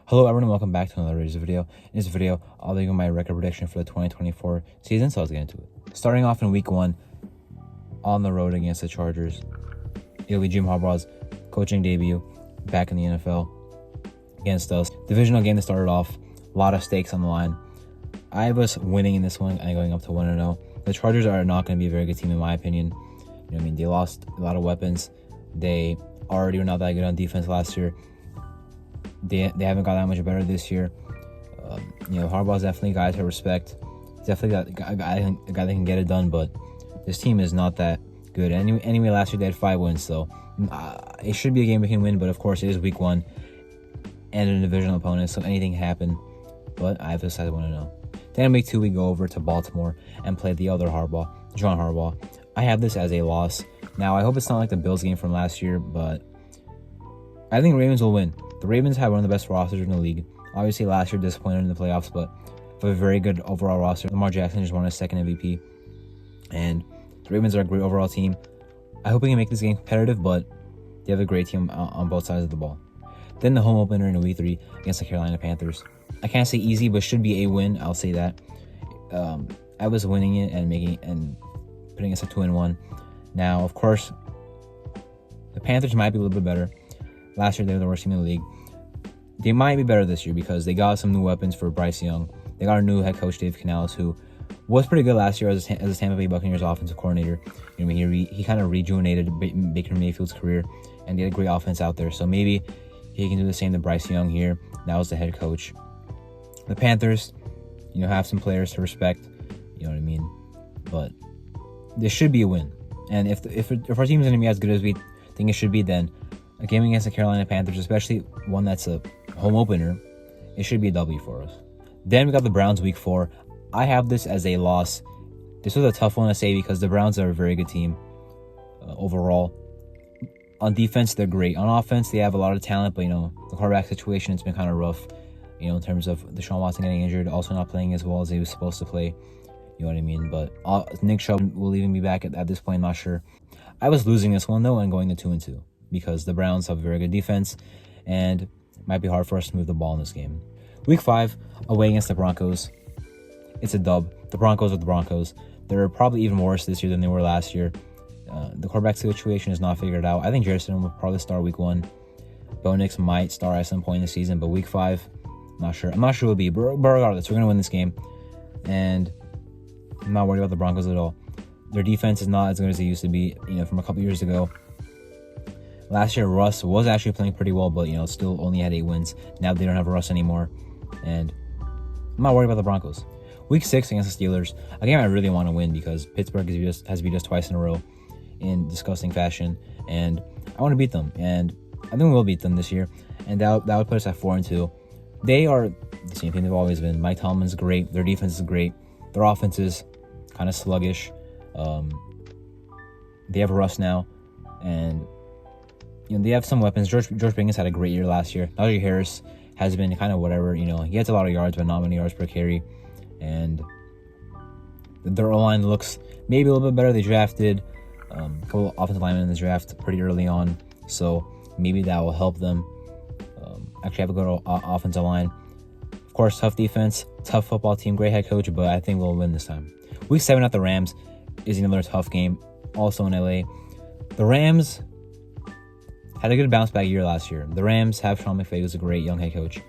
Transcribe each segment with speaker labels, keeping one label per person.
Speaker 1: Hello everyone, welcome back to another Raiders video. In this video, I'll be giving my record prediction for the 2024 season, so let's get into it. Starting off in week 1, on the road against the Chargers, it'll be Jim Harbaugh's coaching debut back in the NFL against us. Divisional game that started off, a lot of stakes on the line. I have us winning in this one and going up to 1-0. The Chargers are not going to be a very good team in my opinion. They lost a lot of weapons. They already were not that good on defense last year. They haven't got that much better this year. Harbaugh's definitely a guy to respect. He's definitely a guy that can get it done, but this team is not that good. Anyway, last year they had 5 wins, so it should be a game we can win, but of course it is week 1 and a divisional opponent, so anything can happen, but I have decided 1-0. Then in week 2, we go over to Baltimore and play the other Harbaugh, John Harbaugh. I have this as a loss. Now, I hope it's not like the Bills game from last year, but I think Ravens will win. The Ravens have one of the best rosters in the league. Obviously, last year disappointed in the playoffs, but for a very good overall roster. Lamar Jackson just won his second MVP, and the Ravens are a great overall team. I hope we can make this game competitive, but they have a great team on both sides of the ball. Then the home opener in week 3 against the Carolina Panthers. I can't say easy, but should be a win. I'll say that. I was winning it and putting us at 2-1. Now, of course, the Panthers might be a little bit better. Last year, they were the worst team in the league. They might be better this year because they got some new weapons for Bryce Young. They got a new head coach, Dave Canales, who was pretty good last year as a Tampa Bay Buccaneers offensive coordinator. He kind of rejuvenated Baker Mayfield's career, and they had a great offense out there. So maybe he can do the same to Bryce Young here. Now as the head coach. The Panthers, have some players to respect. You know what I mean? But this should be a win. And if our team is going to be as good as we think it should be, then a game against the Carolina Panthers, especially one that's a home opener, it should be a W for us. Then we got the Browns week 4. I have this as a loss. This was a tough one to say because the Browns are a very good team overall. On defense, they're great. On offense, they have a lot of talent, but the quarterback situation, it's been kind of rough. In terms of Deshaun Watson getting injured, also not playing as well as he was supposed to play. You know what I mean? But Nick Chubb will even be back at this point, not sure. I was losing this one though and going to 2-2 because the Browns have a very good defense and it might be hard for us to move the ball in this game. Week 5, away against the Broncos. It's a dub. The Broncos are the Broncos. They're probably even worse this year than they were last year. The quarterback situation is not figured out. I think Jerison will probably start week 1. Bo Nix might start at some point in the season, but week 5, I'm not sure it will be. But regardless, we're going to win this game. And I'm not worried about the Broncos at all. Their defense is not as good as it used to be, from a couple years ago. Last year, Russ was actually playing pretty well, but, still only had 8 wins. Now they don't have Russ anymore. And I'm not worried about the Broncos. Week 6 against the Steelers. A game I really want to win because Pittsburgh has beat us twice in a row in disgusting fashion. And I want to beat them. And I think we will beat them this year. And that would put us at 4-2. They are the same thing they've always been. Mike Tomlin's great. Their defense is great. Their offense is kind of sluggish. They have Russ now, and they have some weapons. George Pickens had a great year last year. Najee Harris has been kind of whatever. He gets a lot of yards, but not many yards per carry. And their O-line looks maybe a little bit better. They drafted a couple of offensive linemen in this draft pretty early on, so maybe that will help them actually have a good offensive line. Of course, tough defense, tough football team, great head coach, but I think we'll win this time. Week 7 at the Rams is another tough game, also in LA. The Rams had a good bounce back year last year. The Rams have Sean McVay, who's a great young head coach.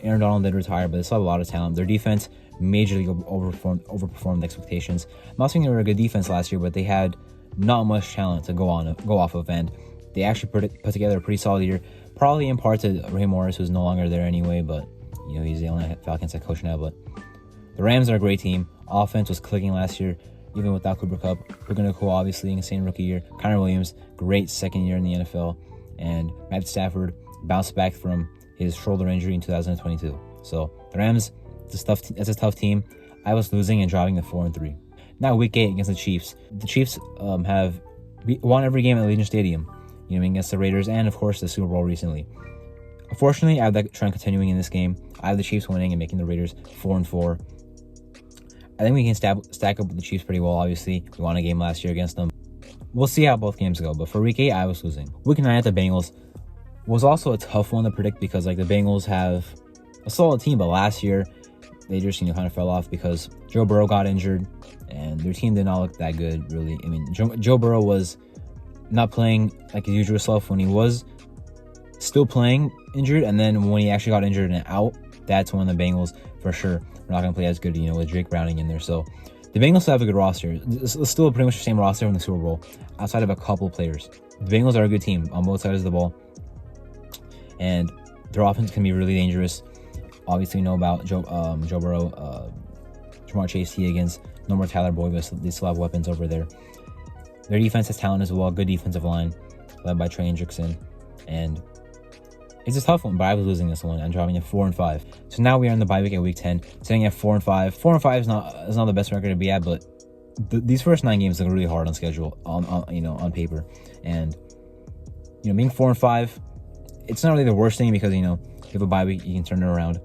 Speaker 1: Aaron Donald did retire, but they still have a lot of talent. Their defense majorly overperformed expectations. I'm not saying they were a good defense last year, but they had not much talent to go off of, and they actually put together a pretty solid year. Probably in part to Ray Morris, who's no longer there anyway, but he's the only Falcons head coach now. But the Rams are a great team. Offense was clicking last year, even without Cooper Kupp. We're going to cool, obviously, insane rookie year. Connor Williams, great second year in the NFL. And Matt Stafford bounced back from his shoulder injury in 2022. So the Rams, it's a tough team. I was losing and driving to 4-3. Now week 8 against the Chiefs. The Chiefs have won every game at Allegiant Stadium, against the Raiders and of course the Super Bowl recently. Unfortunately, I have that trend continuing in this game. I have the Chiefs winning and making the Raiders 4-4. I think we can stack up with the Chiefs pretty well, obviously. We won a game last year against them. We'll see how both games go, but for week 8, I was losing. Week 9 at the Bengals was also a tough one to predict because, the Bengals have a solid team, but last year they just kind of fell off because Joe Burrow got injured, and their team did not look that good, really. I mean, Joe Burrow was not playing like his usual self when he was still playing injured, and then when he actually got injured and out, that's when the Bengals for sure were not going to play as good, with Drake Browning in there. So the Bengals still have a good roster. It's still pretty much the same roster from the Super Bowl, outside of a couple players. The Bengals are a good team on both sides of the ball, and their offense can be really dangerous. Obviously, we know about Joe Burrow, Jamar Chase, T. Higgins, no more Tyler Boyd, but they still have weapons over there. Their defense has talent as well, good defensive line, led by Trey Hendrickson, and it's a tough one, but I was losing this one. I'm dropping at 4-5. So now we are in the bye week at week 10, sitting at 4-5. 4-5 is not the best record to be at, but these first 9 games look really hard on schedule, on paper, and being 4-5, it's not really the worst thing because you have a bye week, you can turn it around,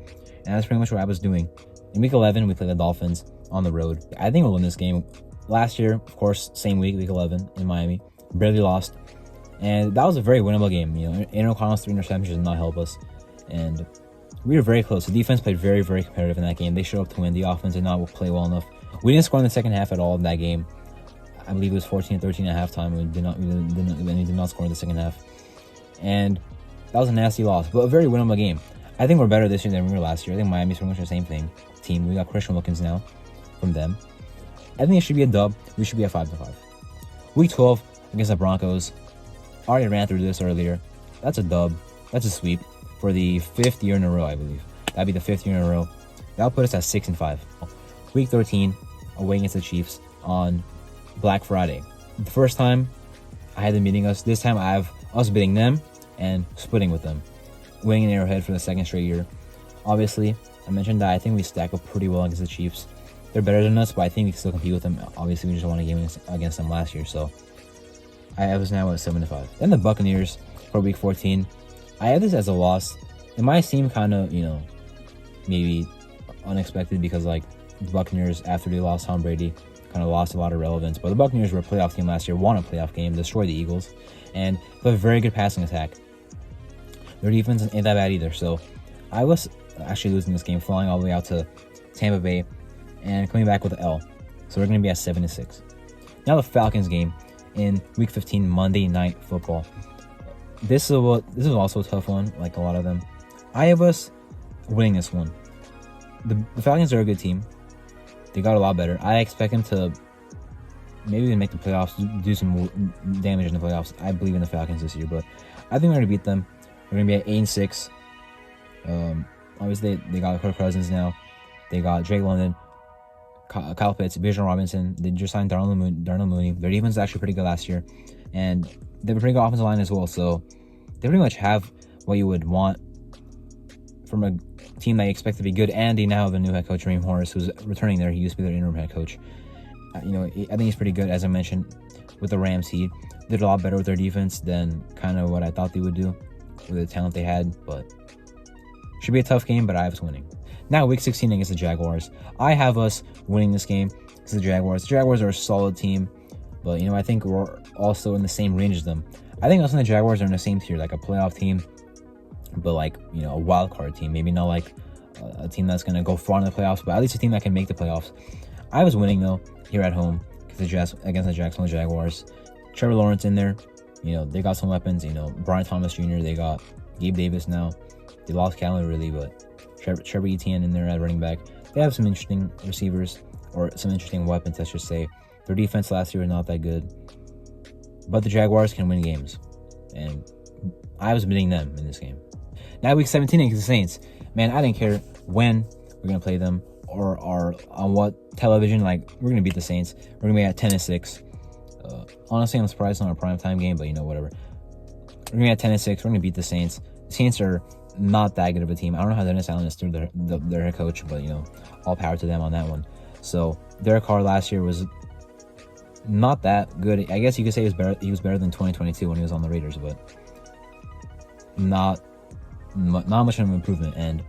Speaker 1: and that's pretty much what I was doing. In week 11, we played the Dolphins on the road. I think we'll win this game. Last year, of course, same week 11 in Miami, barely lost. And that was a very winnable game. Aaron O'Connell's 3 interceptions did not help us. And we were very close. The defense played very, very competitive in that game. They showed up to win. The offense did not play well enough. We didn't score in the second half at all in that game. I believe it was 14-13 at halftime. We did not score in the second half. And that was a nasty loss, but a very winnable game. I think we're better this year than we were last year. I think Miami's pretty much the same team. We got Christian Wilkins now from them. I think it should be a dub. We should be at 5-5. Week 12 against the Broncos. Already ran through this earlier. That's a dub. That's a sweep for the 5th year in a row, I believe. That'd be the 5th year in a row. That'll put us at 6-5. Week 13, away against the Chiefs on Black Friday. The first time I had them beating us. This time I have us beating them and splitting with them. Winning in Arrowhead for the 2nd straight year. Obviously, I mentioned that I think we stack up pretty well against the Chiefs. They're better than us, but I think we can still compete with them. Obviously, we just won a game against them last year, so I was now at 7-5. Then the Buccaneers for week 14. I have this as a loss. It might seem kind of, maybe unexpected because, the Buccaneers, after they lost Tom Brady, kind of lost a lot of relevance. But the Buccaneers were a playoff team last year, won a playoff game, destroyed the Eagles, and have a very good passing attack. Their defense ain't that bad either. So I was actually losing this game, flying all the way out to Tampa Bay and coming back with an L. So we're going to be at 7-6. Now the Falcons game in week 15, Monday Night Football. This is also a tough one, like a lot of them. I have us winning this one. The Falcons are a good team. They got a lot better. I expect them to maybe even make the playoffs, do some damage in the playoffs. I believe in the Falcons this year, but I think we're going to beat them. We're going to be at 8-6. Obviously, they got Kirk Cousins now. They got Drake London, Kyle Pitts, Bijan Robinson. They just signed Darnell Mooney. Their defense was actually pretty good last year. And they have a pretty good offensive line as well. So they pretty much have what you would want from a team that you expect to be good. And they now have a new head coach, Raheem Morris, who's returning there. He used to be their interim head coach. I think he's pretty good. As I mentioned, with the Rams, he did a lot better with their defense than kind of what I thought they would do with the talent they had. But should be a tough game, but I have us winning. Now, week 16 against the Jaguars. I have us winning this game against the Jaguars. The Jaguars are a solid team, but, I think we're also in the same range as them. I think us and the Jaguars are in the same tier, like a playoff team, but a wild card team. Maybe not like a team that's going to go far in the playoffs, but at least a team that can make the playoffs. I was winning, though, here at home against the Jacksonville Jaguars. Trevor Lawrence in there. They got some weapons. Brian Thomas Jr., they got Gabe Davis now. They lost Calvin really, but Trevor Etienne in there at running back. They have some interesting receivers, or some interesting weapons, let's just say. Their defense last year was not that good. But the Jaguars can win games. And I was beating them in this game. Now week 17 against the Saints. Man, I didn't care when we're going to play them or on what television. We're going to beat the Saints. We're going to be at 10-6. Honestly, I'm surprised it's not a primetime game, but whatever. We're going to be at 10-6. We're going to beat the Saints. The Saints are not that good of a team. I don't know how Dennis Allen is through their head coach, but all power to them on that one. So Derek Carr last year was not that good. I guess you could say he was better than 2022 when he was on the Raiders, but not much of an improvement. And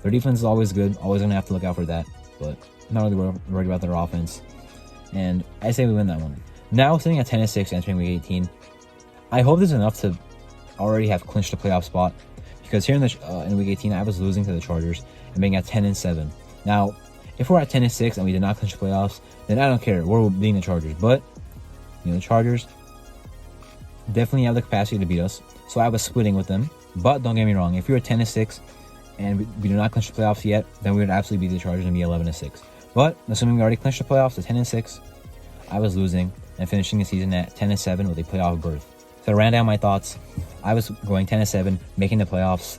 Speaker 1: their defense is always good. Always gonna have to look out for that, but not really worried about their offense. And I say we win that one. Now sitting at 10-6 entering week 18. I hope this is enough to already have clinched a playoff spot. because here in week 18, I was losing to the Chargers and being at 10-7. Now, if we're at 10-6 and we did not clinch the playoffs, then I don't care. We're beating the Chargers, but the Chargers definitely have the capacity to beat us. So I was splitting with them. But don't get me wrong, if we were 10-6 and we do not clinch the playoffs yet, then we would absolutely beat the Chargers and be 11-6. But assuming we already clinched the playoffs at 10-6, I was losing and finishing the season at 10-7 with a playoff berth. So I ran down my thoughts. I was going 10-7, making the playoffs,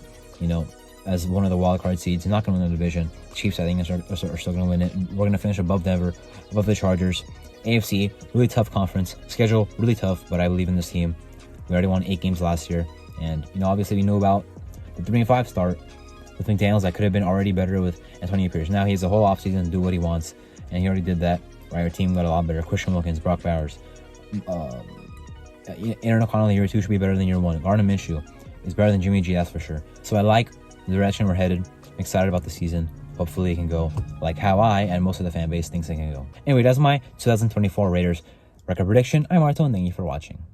Speaker 1: as one of the wild card seeds. Not going to win the division. Chiefs, I think, are still going to win it. We're going to finish above Denver, above the Chargers. AFC, really tough conference. Schedule, really tough, but I believe in this team. We already won 8 games last year. And, obviously we knew about the 3-5 start with McDaniels. That could have been already better with Antonio Pierce. Now he has a whole offseason to do what he wants. And he already did that. Right, our team got a lot better. Christian Wilkins, Brock Bowers. Aaron O'Connell year 2 should be better than year 1. Gardner Minshew is better than Jimmy G, that's for sure. So I like the direction we're headed. I'm excited about the season. Hopefully it can go like how I and most of the fan base thinks it can go. Anyway, that's my 2024 Raiders record prediction. I'm Marto, and thank you for watching.